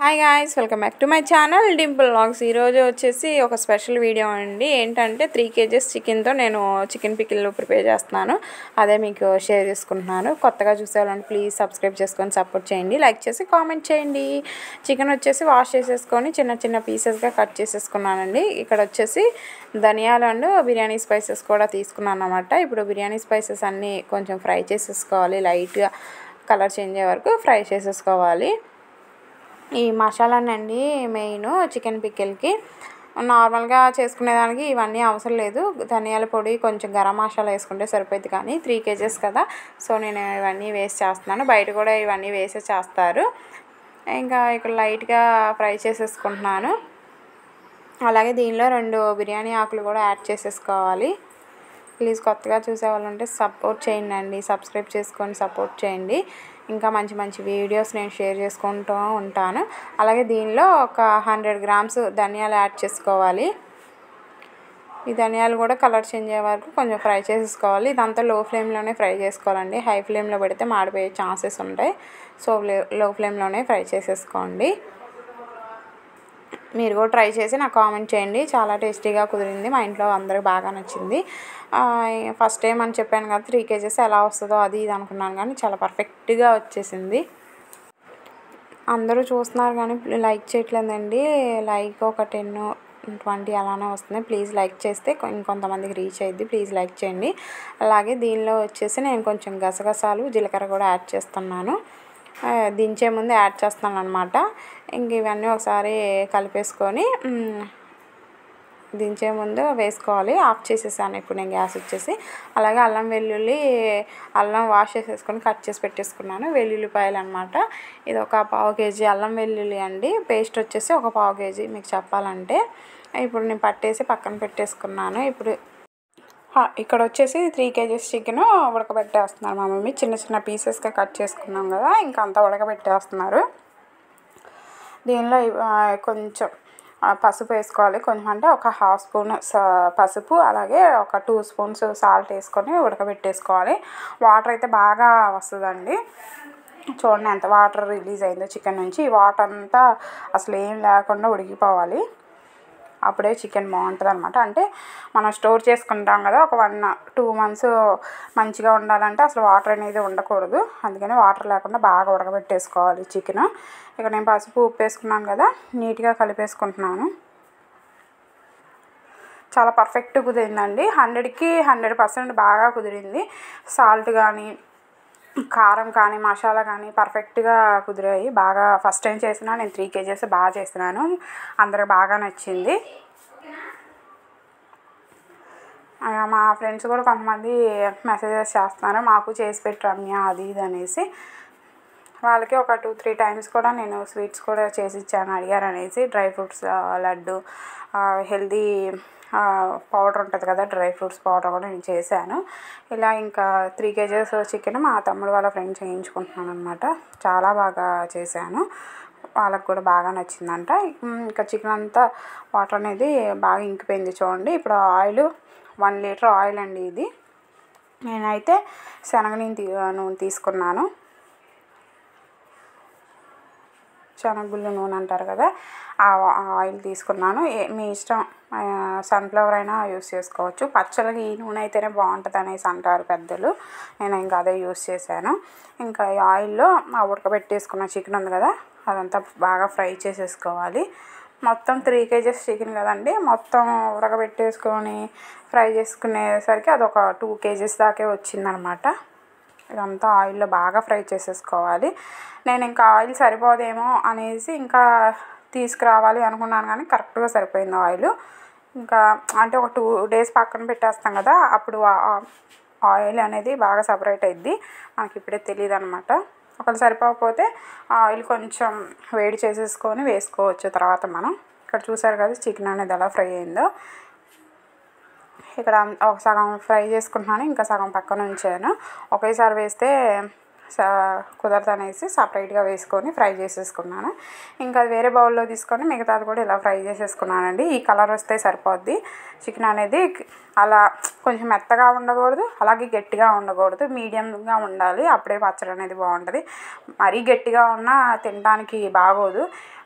Hi guys, welcome back to my channel Dimple vlogs. ఈరోజు వచ్చేసి ఒక స్పెషల్ వీడియో అండి. ఏంటంటే 3 kgs చికెన్తో నేను చికెన్ పికిల్ ప్రిపేర్ చేస్తున్నాను. అదే మీకు షేర్ చేసుకుంటున్నాను. కొత్తగా చూసేవాళ్ళంటే ప్లీజ్ సబ్స్క్రైబ్ చేసుకొని సపోర్ట్ చేయండి, లైక్ చేసి కామెంట్ చేయండి. చికెన్ వచ్చేసి వాష్ చేసేసుకొని చిన్న చిన్న పీసెస్గా కట్ చేసేసుకున్నానండి. ఇక్కడ వచ్చేసి ధనియాలు అండ్ బిర్యానీ స్పైసెస్ కూడా తీసుకున్నాను అన్నమాట. ఇప్పుడు బిర్యానీ స్పైసెస్ అన్నీ కొంచెం ఫ్రై చేసేసుకోవాలి. లైట్గా కలర్ చేంజ్ అయ్యే వరకు ఫ్రై చేసేసుకోవాలి. ఈ మసాలానండి మెయిన్ చికెన్ పికిల్కి. నార్మల్గా చేసుకునేదానికి ఇవన్నీ అవసరం లేదు. ధనియాల పొడి, కొంచెం గరం మసాలా వేసుకుంటే సరిపోద్ది. కానీ 3 kgs కదా, సో నేను ఇవన్నీ వేసి చేస్తున్నాను. బయట కూడా ఇవన్నీ వేసే చేస్తారు. ఇంకా ఇక్కడ లైట్గా ఫ్రై చేసేసుకుంటున్నాను. అలాగే దీనిలో 2 బిర్యానీ ఆకులు కూడా యాడ్ చేసేసుకోవాలి. ప్లీజ్ కొత్తగా చూసేవాళ్ళు ఉంటే సపోర్ట్ చేయండి, సబ్స్క్రైబ్ చేసుకొని సపోర్ట్ చేయండి. ఇంకా మంచి మంచి వీడియోస్ నేను షేర్ చేసుకుంటూ ఉంటాను. అలాగే దీనిలో ఒక 100 grams ధనియాలు యాడ్ చేసుకోవాలి. ఈ ధనియాలు కూడా కలర్ చేంజ్ అయ్యే వరకు కొంచెం ఫ్రై చేసేసుకోవాలి. ఇదంతా లో ఫ్లేమ్లోనే ఫ్రై చేసుకోవాలండి. హై ఫ్లేమ్లో పెడితే మాడిపోయే ఛాన్సెస్ ఉంటాయి. సో లో ఫ్లేమ్లోనే ఫ్రై చేసేసుకోండి. మీరు కూడా ట్రై చేసి నాకు కామెంట్ చేయండి. చాలా టేస్టీగా కుదిరింది, మా ఇంట్లో అందరికి బాగా నచ్చింది. ఫస్ట్ టైం అని చెప్పాను కదా 3 kgs ఎలా వస్తుందో అది ఇది అనుకున్నాను, కానీ చాలా పర్ఫెక్ట్గా వచ్చేసింది. అందరూ చూస్తున్నారు కానీ లైక్ చేయట్లేదండి. లైక్ ఒక 10-20 అలానే వస్తుంది. ప్లీజ్ లైక్ చేస్తే ఇంకొంతమందికి రీచ్ అయ్యిద్ది. ప్లీజ్ లైక్ చేయండి. అలాగే దీనిలో వచ్చేసి నేను కొంచెం గసగసాలు, జీలకర్ర కూడా యాడ్ చేస్తున్నాను. దించే ముందు యాడ్ చేస్తాను అనమాట. ఇంక ఇవన్నీ ఒకసారి కలిపేసుకొని దించే ముందు వేసుకోవాలి. ఆఫ్ చేసేసాను ఇప్పుడు నేను గ్యాస్ వచ్చేసి. అలాగే అల్లం వాష్ చేసేసుకొని కట్ చేసి పెట్టేసుకున్నాను. వెల్లుల్లిపాయలు అనమాట. ఇది ఒక 1/4 kg అల్లం వెల్లుల్లి అండి. పేస్ట్ వచ్చేసి ఒక 1/4 kg మీకు చెప్పాలంటే. ఇప్పుడు నేను పట్టేసి పక్కన పెట్టేసుకున్నాను. ఇప్పుడు ఇక్కడ వచ్చేసి 3 kgs చికెన్ ఉడకబెట్టేస్తున్నారు మా మమ్మీ. చిన్న చిన్న పీసెస్గా కట్ చేసుకున్నాం కదా, ఇంకా అంతా ఉడకబెట్టేస్తున్నారు. దీనిలో కొంచెం పసుపు వేసుకోవాలి. కొంచెం అంటే ఒక 1/2 స్పూన్ పసుపు, అలాగే ఒక 2 స్పూన్స్ సాల్ట్ వేసుకొని ఉడకబెట్టేసుకోవాలి. వాటర్ అయితే బాగా వస్తుందండి. చూడండి ఎంత వాటర్ రిలీజ్ అయిందో చికెన్ నుంచి. ఈ వాటర్ అంతా అసలు ఏం లేకుండా ఉడికిపోవాలి. అప్పుడే చికెన్ బాగుంటుంది అనమాట. అంటే మనం స్టోర్ చేసుకుంటాం కదా, ఒక 1-2 months మంచిగా ఉండాలంటే అసలు వాటర్ అనేది ఉండకూడదు. అందుకని వాటర్ లేకుండా బాగా ఉడకబెట్టేసుకోవాలి చికెన్. ఇక్కడ నేను పసుపు ఉప్పు వేసుకున్నాను కదా, నీట్గా కలిపేసుకుంటున్నాను. చాలా పర్ఫెక్ట్ కుదిరిందండి. 100కి 100% బాగా కుదిరింది. సాల్ట్ కానీ, కారం కానీ, మసాలా కానీ పర్ఫెక్ట్గా కుదిరాయి. బాగా ఫస్ట్ టైం చేసినా నేను 3 kgs బాగా చేస్తున్నాను. అందరికి బాగా నచ్చింది. మా ఫ్రెండ్స్ కూడా కొంతమంది మెసేజెస్ చేస్తున్నారు, మాకు చేసి పెట్టు రమ్య అది ఇది అనేసి. వాళ్ళకి ఒక 2-3 times కూడా నేను స్వీట్స్ కూడా చేసి ఇచ్చాను, అడిగారు అనేసి. Dry fruits laddu, healthy powder ఉంటుంది కదా, డ్రై ఫ్రూట్స్ పౌడర్ కూడా నేను చేశాను. ఇలా ఇంకా 3 kgs చికెన్ మా తమ్ముడు వాళ్ళ ఫ్రెండ్ చేయించుకుంటున్నాను అనమాట. చాలా బాగా చేశాను, వాళ్ళకు కూడా బాగా నచ్చిందంట. ఇంకా చికెన్ అంతా వాటర్ అనేది బాగా ఇంకిపోయింది చూడండి. ఇప్పుడు ఆయిల్ 1 లీటర్ ఆయిల్ అండి ఇది. నేనైతే శనగ నూనె తీసుకున్నాను. శనగగుళ్ళు నూనె అంటారు కదా, ఆ ఆయిల్ తీసుకున్నాను. మీ ఇష్టం, సన్ఫ్లవర్ అయినా యూస్ చేసుకోవచ్చు. పచ్చళ్ళకి ఈ నూనె అయితేనే బాగుంటుంది అనేసి అంటారు పెద్దలు. నేను ఇంకా అదే యూస్ చేశాను. ఇంకా ఈ ఆయిల్లో ఉడకబెట్టేసుకున్న చికెన్ ఉంది కదా, అదంతా బాగా ఫ్రై చేసేసుకోవాలి. మొత్తం 3 kgs చికెన్ కదండి, మొత్తం ఉడకబెట్టేసుకొని ఫ్రై చేసుకునేసరికి అదొక 2 kgs దాకే వచ్చిందనమాట. ఇదంతా ఆయిల్లో బాగా ఫ్రై చేసేసుకోవాలి. నేను ఇంకా ఆయిల్ సరిపోదేమో అనేసి ఇంకా తీసుకురావాలి అనుకున్నాను, కానీ కరెక్ట్గా సరిపోయింది ఆయిల్. ఇంకా అంటే ఒక 2 days పక్కన పెట్టేస్తాం కదా, అప్పుడు ఆయిల్ అనేది బాగా సపరేట్ అయ్యిద్ది. మనకి ఇప్పుడే తెలియదు అనమాట. ఒకవేళ సరిపోకపోతే ఆయిల్ కొంచెం వేడి చేసేసుకొని వేసుకోవచ్చు తర్వాత మనం. ఇక్కడ చూసారు కదా చికెన్ అనేది ఎలా ఫ్రై అయిందో. ఇక్కడ ఒక సగం ఫ్రై చేసుకుంటున్నాను, ఇంకా సగం పక్కన ఉంచాను. ఒకేసారి వేస్తే కుదరదు అనేసి సపరేట్గా వేసుకొని ఫ్రై చేసేసుకున్నాను. ఇంకా వేరే బౌల్లో తీసుకొని మిగతాది కూడా ఇలా ఫ్రై చేసేసుకున్నానండి. ఈ కలర్ వస్తే సరిపోద్ది. చికెన్ అనేది అలా కొంచెం మెత్తగా ఉండకూడదు, అలాగే గట్టిగా ఉండకూడదు, మీడియంగా ఉండాలి. అప్పుడే పచ్చడి అనేది బాగుంటుంది. మరీ గట్టిగా ఉన్నా తినడానికి బాగోదు.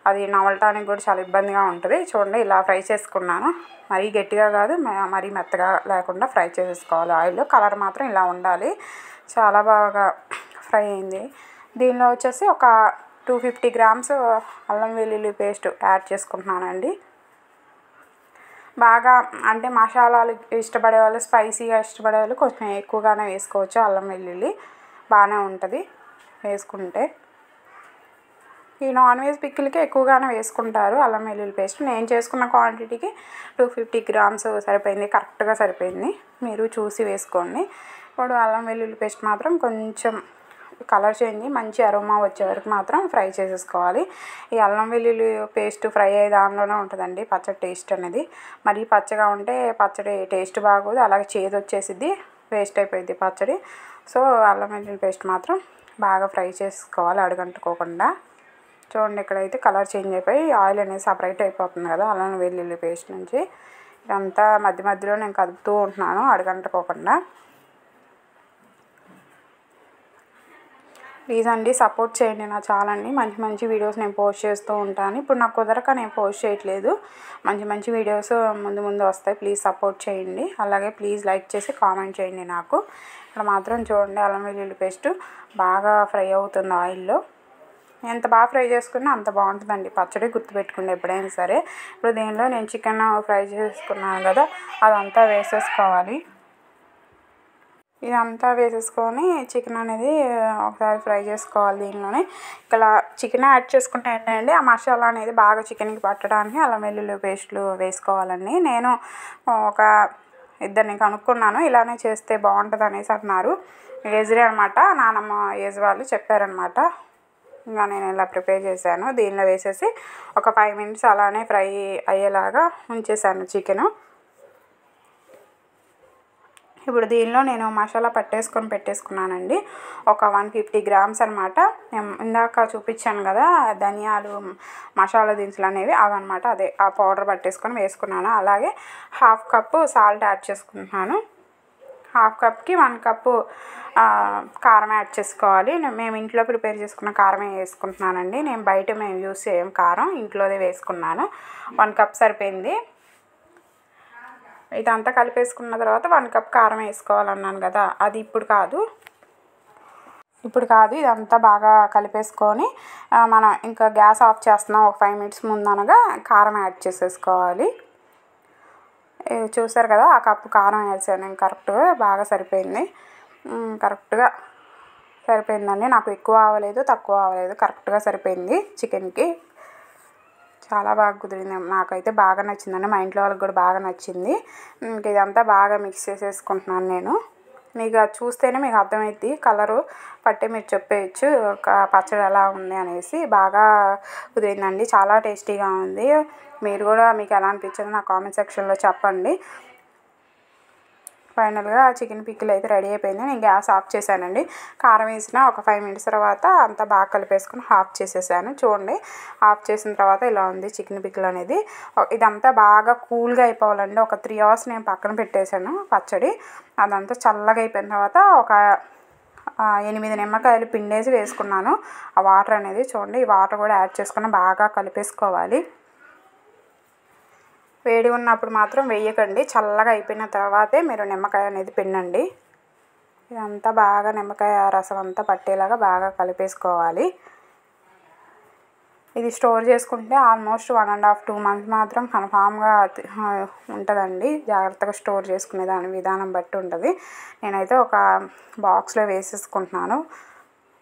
అది నమలటానికి కూడా చాలా ఇబ్బందిగా ఉంటుంది. చూడండి ఇలా ఫ్రై చేసుకున్నాను. మరీ గట్టిగా కాదు, మరీ మెత్తగా లేకుండా ఫ్రై చేసేసుకోవాలి ఆయిల్లో. కలర్ మాత్రం ఇలా ఉండాలి. చాలా బాగా ఫ్రై అయింది. దీనిలో వచ్చేసి ఒక 250 గ్రామ్స్ అల్లం వెల్లుల్లి పేస్ట్ యాడ్ చేసుకుంటున్నానండి. బాగా అంటే మసాలాలు ఇష్టపడే వాళ్ళు, స్పైసీగా ఇష్టపడే వాళ్ళు కొంచెం ఎక్కువగానే వేసుకోవచ్చు. అల్లం వెల్లుల్లి బాగానే ఉంటుంది వేసుకుంటే. ఈ నాన్ వెజ్ పిక్కిల్కి ఎక్కువగానే వేసుకుంటారు అల్లం వెల్లుల్లి పేస్ట్. నేను చేసుకున్న క్వాంటిటీకి 250 గ్రామ్స్ సరిపోయింది, కరెక్ట్గా సరిపోయింది. మీరు చూసి వేసుకోండి. ఇప్పుడు అల్లం వెల్లుల్లి పేస్ట్ మాత్రం కొంచెం కలర్ చేంజ్, మంచి అరోమా వచ్చే వరకు మాత్రం ఫ్రై చేసేసుకోవాలి. ఈ అల్లం వెల్లుల్లి పేస్ట్ ఫ్రై అయ్యే దానిలోనే ఉంటుందండి పచ్చడి టేస్ట్ అనేది. మరీ పచ్చగా ఉంటే పచ్చడి టేస్ట్ బాగోదు, అలాగే చేదు వచ్చేసిద్ది, వేస్ట్ అయిపోయింది పచ్చడి. సో అల్లం వెల్లుల్లి పేస్ట్ మాత్రం బాగా ఫ్రై చేసుకోవాలి అడుగంటుకోకుండా. చూడండి ఇక్కడైతే కలర్ చేంజ్ అయిపోయి ఆయిల్ అనేది సపరేట్ అయిపోతుంది కదా అల్లం వెల్లుల్లి పేస్ట్ నుంచి. ఇదంతా మధ్య మధ్యలో నేను కదుపుతూ ఉంటున్నాను అడుగంటుకోకుండా. ప్లీజ్ అండి సపోర్ట్ చేయండి నా ఛానల్ని. మంచి మంచి వీడియోస్ నేను పోస్ట్ చేస్తూ ఉంటాను. ఇప్పుడు నాకు కుదరక నేను పోస్ట్ చేయట్లేదు. మంచి మంచి వీడియోస్ ముందు ముందు వస్తాయి. ప్లీజ్ సపోర్ట్ చేయండి. అలాగే ప్లీజ్ లైక్ చేసి కామెంట్ చేయండి నాకు. ఇక్కడ మాత్రం చూడండి అల్లం వెల్లుల్లి పేస్ట్ బాగా ఫ్రై అవుతుంది ఆయిల్లో. ఎంత బాగా ఫ్రై చేసుకున్నా అంత బాగుంటుందండి పచ్చడి, గుర్తుపెట్టుకోండి ఎప్పుడైనా సరే. ఇప్పుడు దీనిలో నేను చికెన్ ఫ్రై చేసుకున్నాను కదా, అదంతా వేసేసుకోవాలి. ఇదంతా వేసేసుకొని చికెన్ అనేది ఒకసారి ఫ్రై చేసుకోవాలి దీనిలోనే. ఇక్కడ చికెన్ యాడ్ చేసుకుంటే ఏంటంటే ఆ మసాలా అనేది బాగా చికెన్కి పట్టడానికి అల్లం వెల్లుల్లి పేస్ట్లు వేసుకోవాలండి. నేను ఒక ఇద్దరిని కనుక్కున్నాను, ఇలానే చేస్తే బాగుంటుంది అనేసి అన్నారు. ఏజ్రే అనమాట, నానమ్మ ఏజ్ వాళ్ళు చెప్పారనమాట. ఇంకా నేను ఇలా ప్రిపేర్ చేశాను. దీనిలో వేసేసి ఒక 5 మినిట్స్ అలానే ఫ్రై అయ్యేలాగా ఉంచేసాను చికెను. ఇప్పుడు దీనిలో నేను మసాలా పెట్టేసుకున్నానండి. ఒక 150 గ్రామ్స్ అనమాట. నేను ఇందాక చూపించాను కదా ధనియాలు మసాలా దినుసులు అనేవి, అవన్నమాట. అదే ఆ పౌడర్ పట్టేసుకొని వేసుకున్నాను. అలాగే 1/2 కప్పు సాల్ట్ యాడ్ చేసుకుంటున్నాను. 1/2 కప్కి 1 కప్పు కారం యాడ్ చేసుకోవాలి. మేము ఇంట్లో ప్రిపేర్ చేసుకున్న కారమే వేసుకుంటున్నానండి. నేను బయట మేము యూస్ చేయం కారం, ఇంట్లోదే వేసుకున్నాను. 1 కప్ సరిపోయింది. ఇదంతా కలిపేసుకున్న తర్వాత 1 కప్ కారం వేసుకోవాలన్నాను కదా, అది ఇప్పుడు కాదు. ఇదంతా బాగా కలిపేసుకొని మనం ఇంకా గ్యాస్ ఆఫ్ చేస్తున్నాం. ఒక 5 మినిట్స్ ముందు అనగా కారం యాడ్ చేసేసుకోవాలి. చూసారు కదా, ఆ కప్పు కారం వేసాను నేను. కరెక్ట్గా బాగా సరిపోయింది. కరెక్ట్గా సరిపోయిందండి. నాకు ఎక్కువ అవ్వలేదు, తక్కువ అవ్వలేదు, కరెక్ట్గా సరిపోయింది చికెన్కి. చాలా బాగా కుదిరింది. నాకైతే బాగా నచ్చిందండి. మా ఇంట్లో వాళ్ళకి కూడా బాగా నచ్చింది. ఇంక ఇదంతా బాగా మిక్స్ చేసేసుకుంటున్నాను నేను. మీకు అది చూస్తేనే మీకు అర్థమైద్ది, కలరు పట్టే మీరు చెప్పేయచ్చు పచ్చడి ఎలా ఉంది అనేసి. బాగా కుదిరిందండి, చాలా టేస్టీగా ఉంది. మీరు కూడా మీకు ఎలా అనిపించిందో నా కామెంట్ సెక్షన్లో చెప్పండి. ఫైనల్గా చికెన్ పికిల్ అయితే రెడీ అయిపోయింది. నేను గ్యాస్ ఆఫ్ చేశానండి. కారం వేసిన ఒక 5 మినిట్స్ తర్వాత అంతా బాగా కలిపేసుకొని ఆఫ్ చేసేసాను. చూడండి ఆఫ్ చేసిన తర్వాత ఇలా ఉంది చికెన్ పికిల్ అనేది. ఇదంతా బాగా కూల్గా అయిపోవాలండి. ఒక 3 అవర్స్ నేను పక్కన పెట్టేశాను పచ్చడి. అదంతా చల్లగా అయిపోయిన తర్వాత ఒక 8 నిమ్మకాయలు పిండేసి వేసుకున్నాను. ఆ వాటర్ అనేది చూడండి, ఈ వాటర్ కూడా యాడ్ చేసుకుని బాగా కలిపేసుకోవాలి. వేడి ఉన్నప్పుడు మాత్రం వేయకండి, చల్లగా అయిపోయిన తర్వాతే మీరు నిమ్మకాయ అనేది పిండండి. ఇదంతా బాగా నిమ్మకాయ రసం అంతా పట్టేలాగా బాగా కలిపేసుకోవాలి. ఇది స్టోర్ చేసుకుంటే ఆల్మోస్ట్ 1.5-2 మంత్స్ మాత్రం కన్ఫామ్గా ఉంటుందండి. జాగ్రత్తగా స్టోర్ చేసుకునే దాని విధానం బట్టి ఉంటుంది. నేనైతే ఒక బాక్స్లో వేసేసుకుంటున్నాను.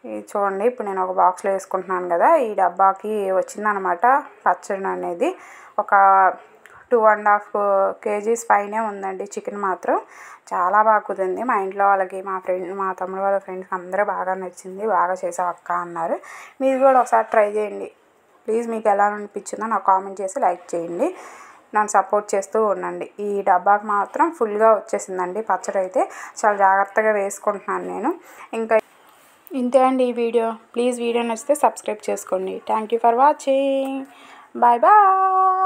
ఇది చూడండి, ఇప్పుడు నేను ఒక బాక్స్లో వేసుకుంటున్నాను కదా, ఈ డబ్బాకి వచ్చిందనమాట పచ్చడి అనేది. ఒక 2.5 kgs పైనే ఉందండి చికెన్ మాత్రం. చాలా బాగా కుదిరింది. మా ఇంట్లో వాళ్ళకి, మా తమ్ముడు వాళ్ళ ఫ్రెండ్స్కి అందరూ బాగా నచ్చింది. బాగా చేసావు అక్క అన్నారు. మీరు కూడా ఒకసారి ట్రై చేయండి. ప్లీజ్ మీకు ఎలా అనిపించిందో నాకు కామెంట్ చేసి లైక్ చేయండి. నన్ను సపోర్ట్ చేస్తూ ఉండండి. ఈ డబ్బాకి మాత్రం ఫుల్గా వచ్చేసిందండి పచ్చడి అయితే. చాలా జాగ్రత్తగా వేసుకుంటున్నాను నేను. ఇంకా ఇంతే అండి ఈ వీడియో. ప్లీజ్ వీడియో నచ్చితే సబ్స్క్రైబ్ చేసుకోండి. Thank you for watching. Bye bye.